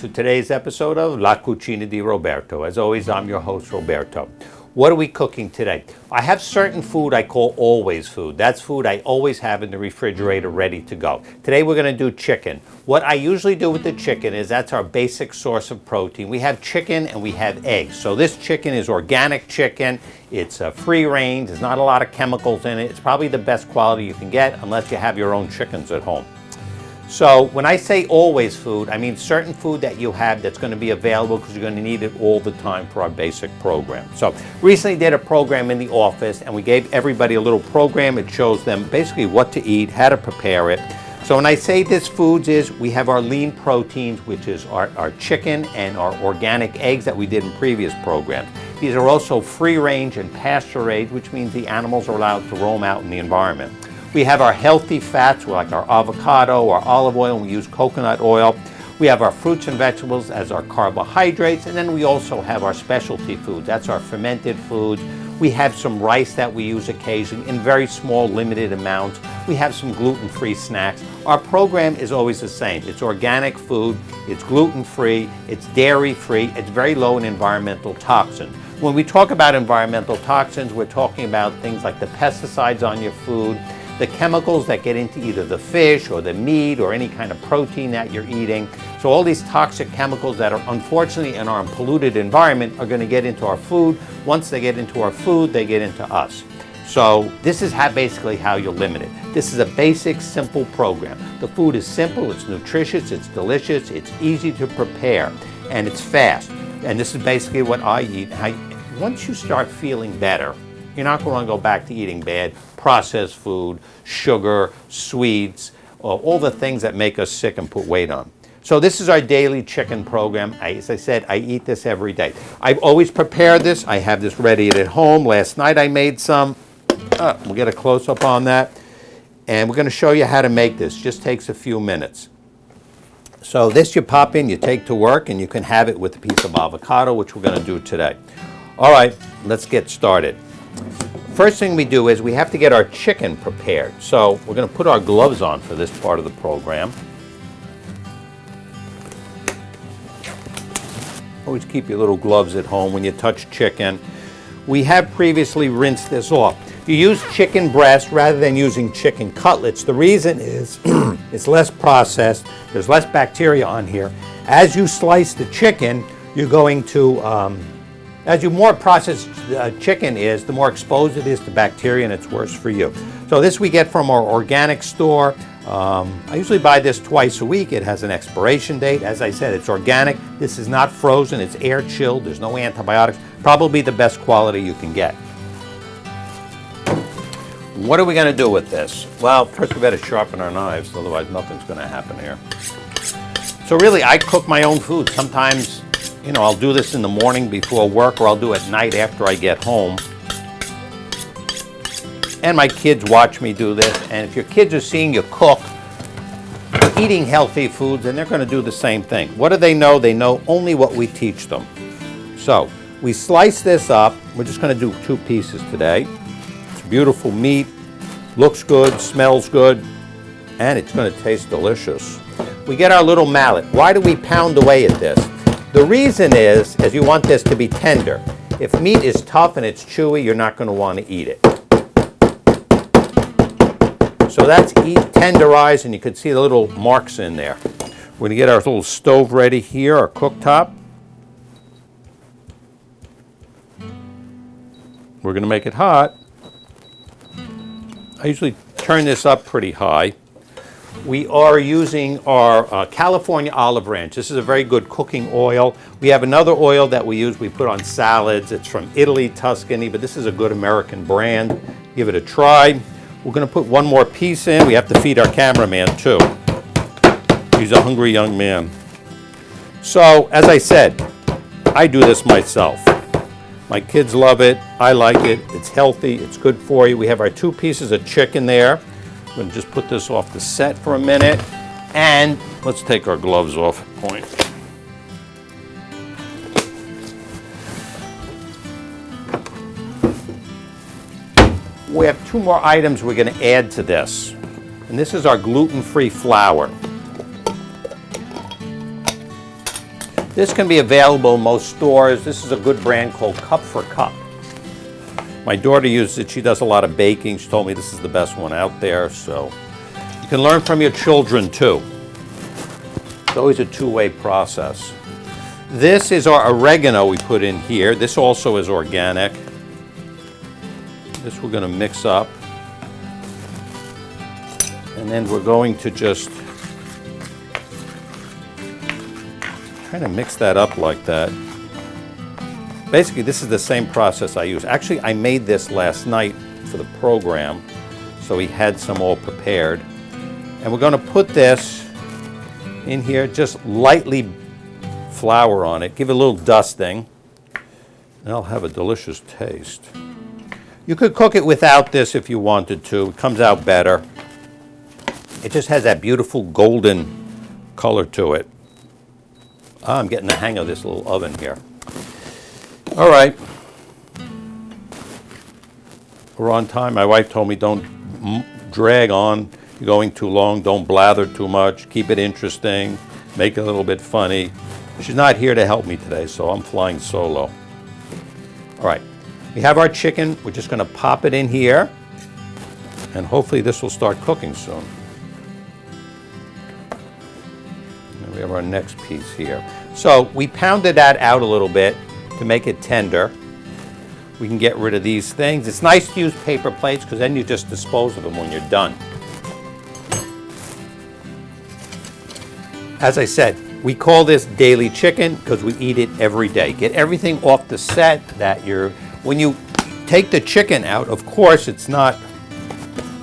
to today's episode of La Cucina di Roberto. As always, I'm your host, Roberto. What are we cooking today? I have certain food I call always food. That's food I always have in the refrigerator ready to go. Today we're going to do chicken. What I usually do with the chicken is that's our basic source of protein. We have chicken and we have eggs. So this chicken is organic chicken. It's free range. There's not a lot of chemicals in it. It's probably the best quality you can get unless you have your own chickens at home. So when I say always food, I mean certain food that you have that's going to be available because you're going to need it all the time for our basic program. So recently did a program in the office and we gave everybody a little program. It shows them basically what to eat, how to prepare it. So when I say this foods is, we have our lean proteins, which is our chicken and our organic eggs that we did in previous programs. These are also free range and pasture raised, which means the animals are allowed to roam out in the environment. We have our healthy fats, like our avocado, our olive oil, and we use coconut oil. We have our fruits and vegetables as our carbohydrates, and then we also have our specialty foods. That's our fermented foods. We have some rice that we use occasionally in very small, limited amounts. We have some gluten-free snacks. Our program is always the same. It's organic food, it's gluten-free, it's dairy-free, it's very low in environmental toxins. When we talk about environmental toxins, we're talking about things like the pesticides on your food, the chemicals that get into either the fish or the meat or any kind of protein that you're eating. So all these toxic chemicals that are unfortunately in our polluted environment are going to get into our food. Once they get into our food, they get into us. So this is basically how you limit it. This is a basic, simple program. The food is simple, it's nutritious, it's delicious, it's easy to prepare, and it's fast. And this is basically what I eat. Once you start feeling better, you're not going to go back to eating bad processed food, sugar, sweets, all the things that make us sick and put weight on. So this is our daily chicken program. As I said, I eat this every day. I've always prepared this. I have this ready at home. Last night I made some. We'll get a close-up on that. And we're going to show you how to make this. Just takes a few minutes. So this you pop in, you take to work, and you can have it with a piece of avocado, which we're going to do today. All right, let's get started. First thing we do is we have to get our chicken prepared. So we're going to put our gloves on for this part of the program. Always keep your little gloves at home when you touch chicken. We have previously rinsed this off. You use chicken breast rather than using chicken cutlets. The reason is it's less processed, there's less bacteria on here. As you slice the chicken, you're going to as you more processed chicken is, the more exposed it is to bacteria and it's worse for you. So this we get from our organic store. I usually buy this twice a week. It has an expiration date. As I said, it's organic. This is not frozen. It's air chilled. There's no antibiotics. Probably the best quality you can get. What are we going to do with this? Well, first we better sharpen our knives, otherwise nothing's going to happen here. So really, I cook my own food. Sometimes, I'll do this in the morning before work, or I'll do it at night after I get home. And my kids watch me do this. And if your kids are seeing you cook, eating healthy foods, then they're going to do the same thing. What do they know? They know only what we teach them. So we slice this up. We're just going to do 2 pieces today. It's beautiful meat, looks good, smells good, and it's going to taste delicious. We get our little mallet. Why do we pound away at this? The reason is you want this to be tender. If meat is tough and it's chewy, you're not going to want to eat it. So that's tenderized, and you can see the little marks in there. We're going to get our little stove ready here, our cooktop. We're going to make it hot. I usually turn this up pretty high. We are using our California Olive Ranch. This is a very good cooking oil. We have another oil that we use, we put on salads. It's from Italy, Tuscany, but this is a good American brand. Give it a try. We're going to put one more piece in. We have to feed our cameraman too. He's a hungry young man. So, as I said, I do this myself. My kids love it. I like it. It's healthy. It's good for you. We have our 2 pieces of chicken there. I'm going to just put this off the set for a minute. And let's take our gloves off at point. We have 2 more items we're going to add to this. And this is our gluten-free flour. This can be available in most stores. This is a good brand called Cup for Cup. My daughter uses it. She does a lot of baking. She told me this is the best one out there. So you can learn from your children too. It's always a two-way process. This is our oregano we put in here. This also is organic. This we're going to mix up. And then we're going to just kind of mix that up like that. Basically, this is the same process I use. Actually, I made this last night for the program, so we had some all prepared. And we're going to put this in here, just lightly flour on it, give it a little dusting, and it'll have a delicious taste. You could cook it without this if you wanted to. It comes out better. It just has that beautiful golden color to it. I'm getting the hang of this little oven here. All right. We're on time. My wife told me don't drag on. You're going too long. Don't blather too much. Keep it interesting. Make it a little bit funny. She's not here to help me today, so I'm flying solo. All right. We have our chicken. We're just going to pop it in here. And hopefully this will start cooking soon. And we have our next piece here. So we pounded that out a little bit to make it tender. We can get rid of these things. It's nice to use paper plates because then you just dispose of them when you're done. As I said, we call this daily chicken because we eat it every day. Get everything off the set that when you take the chicken out, of course it's not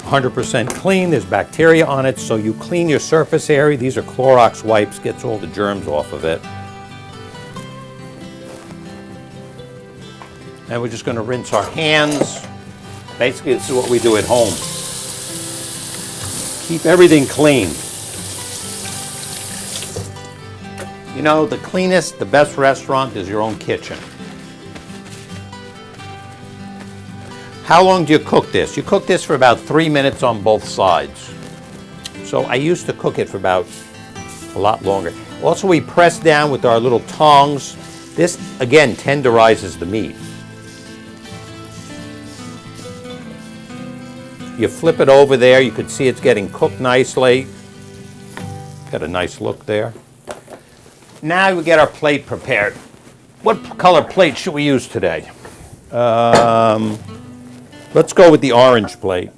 100% clean. There's bacteria on it, so you clean your surface area. These are Clorox wipes, gets all the germs off of it. And we're just going to rinse our hands. Basically, this is what we do at home. Keep everything clean. You know, the cleanest, the best restaurant is your own kitchen. How long do you cook this? You cook this for about 3 minutes on both sides. So I used to cook it for about a lot longer. Also, we press down with our little tongs. This, again, tenderizes the meat. You flip it over there, you can see it's getting cooked nicely. Got a nice look there. Now we get our plate prepared. What color plate should we use today? Let's go with the orange plate.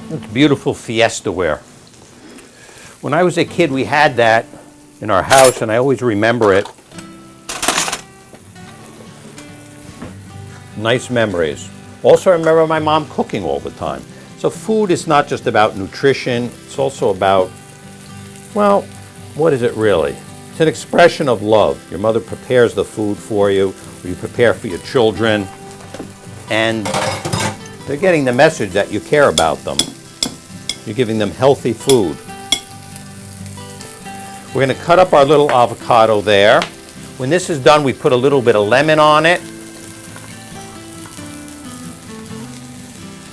It's beautiful Fiesta ware. When I was a kid, we had that in our house, and I always remember it. Nice memories. Also, I remember my mom cooking all the time. So food is not just about nutrition, it's also about, well, what is it really? It's an expression of love. Your mother prepares the food for you, or you prepare for your children, and they're getting the message that you care about them. You're giving them healthy food. We're going to cut up our little avocado there. When this is done, we put a little bit of lemon on it.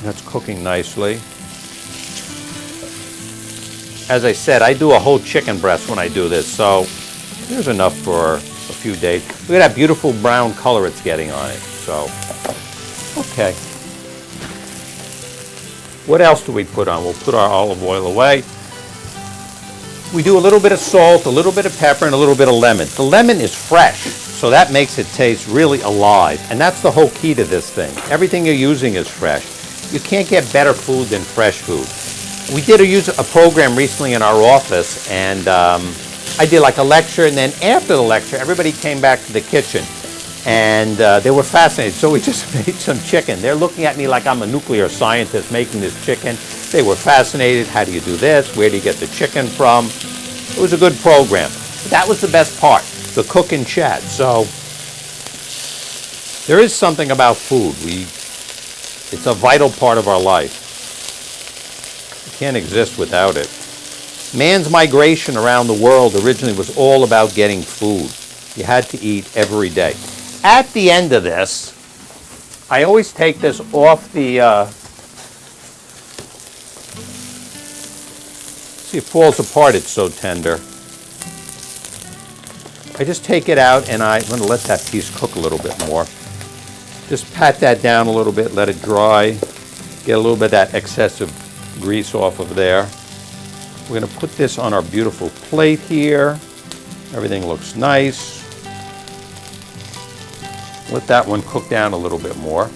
That's cooking nicely. As I said, I do a whole chicken breast when I do this, so there's enough for a few days. Look at that beautiful brown color it's getting on it. So, okay. What else do we put on? We'll put our olive oil away. We do a little bit of salt, a little bit of pepper, and a little bit of lemon. The lemon is fresh, so that makes it taste really alive. And that's the whole key to this thing. Everything you're using is fresh. You can't get better food than fresh food. We did use a program recently in our office, and I did like a lecture, and then after the lecture, everybody came back to the kitchen, and they were fascinated. So we just made some chicken. They're looking at me like I'm a nuclear scientist making this chicken. They were fascinated. How do you do this? Where do you get the chicken from? It was a good program. But that was the best part, the cook and chat. So there is something about food. It's a vital part of our life. We can't exist without it. Man's migration around the world originally was all about getting food. You had to eat every day. At the end of this, I always take this off the See, it falls apart, it's so tender. I just take it out and I'm going to let that piece cook a little bit more. Just pat that down a little bit, let it dry, get a little bit of that excessive grease off of there. We're going to put this on our beautiful plate here. Everything looks nice. Let that one cook down a little bit more.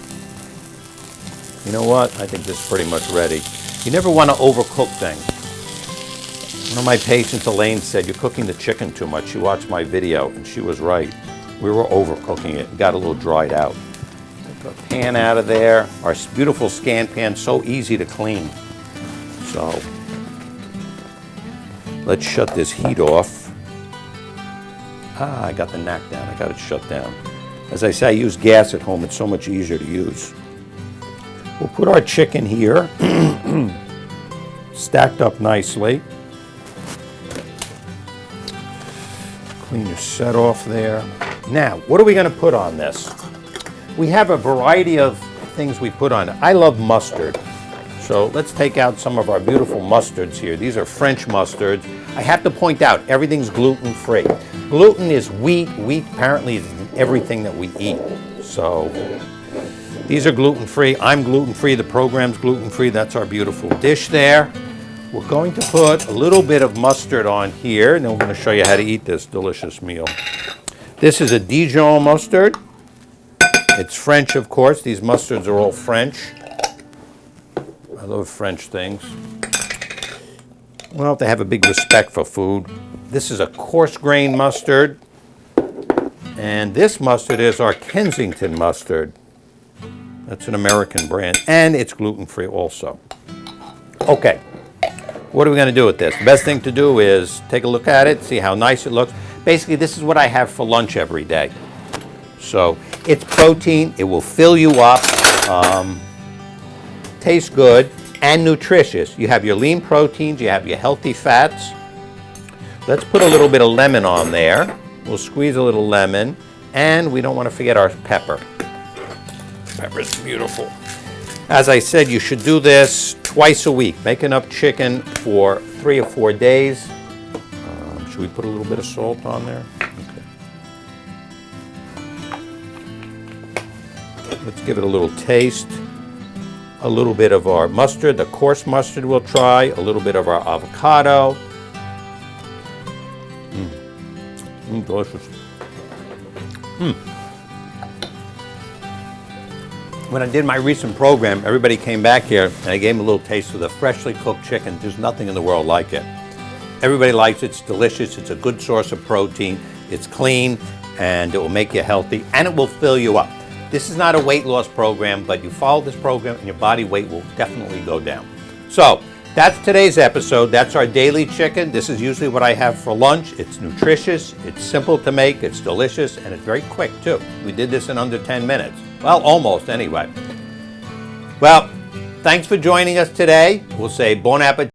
You know what? I think this is pretty much ready. You never want to overcook things. One of my patients, Elaine, said, "You're cooking the chicken too much." She watched my video, and she was right. We were overcooking it. It got a little dried out. Take our pan out of there. Our beautiful Scan pan, so easy to clean. So let's shut this heat off. I got the knack down. I got it shut down. As I say, I use gas at home. It's so much easier to use. We'll put our chicken here, stacked up nicely. Clean your set off there. Now, what are we going to put on this? We have a variety of things we put on it. I love mustard. So let's take out some of our beautiful mustards here. These are French mustards. I have to point out, everything's gluten-free. Gluten is wheat. Wheat apparently is in everything that we eat. So these are gluten-free. I'm gluten-free. The program's gluten-free. That's our beautiful dish there. We're going to put a little bit of mustard on here, and then we're going to show you how to eat this delicious meal. This is a Dijon mustard. It's French, of course. These mustards are all French. I love French things. Well, they have a big respect for food. This is a coarse grain mustard. And this mustard is our Kensington mustard. That's an American brand, and it's gluten-free also. Okay. What are we going to do with this? The best thing to do is take a look at it, see how nice it looks. Basically, this is what I have for lunch every day. So it's protein. It will fill you up. Tastes good and nutritious. You have your lean proteins. You have your healthy fats. Let's put a little bit of lemon on there. We'll squeeze a little lemon. And we don't want to forget our pepper. Pepper's beautiful. As I said, you should do this twice a week. Make enough chicken for 3 or 4 days. Should we put a little bit of salt on there? Okay. Let's give it a little taste. A little bit of our mustard, the coarse mustard we'll try. A little bit of our avocado. Delicious. When I did my recent program, everybody came back here and I gave them a little taste of the freshly cooked chicken. There's nothing in the world like it. Everybody likes it. It's delicious. It's a good source of protein. It's clean and it will make you healthy and it will fill you up. This is not a weight loss program, but you follow this program and your body weight will definitely go down. So that's today's episode. That's our daily chicken. This is usually what I have for lunch. It's nutritious, it's simple to make, it's delicious, and it's very quick too. We did this in under 10 minutes. Well, almost anyway. Well, thanks for joining us today. We'll say bon appetit.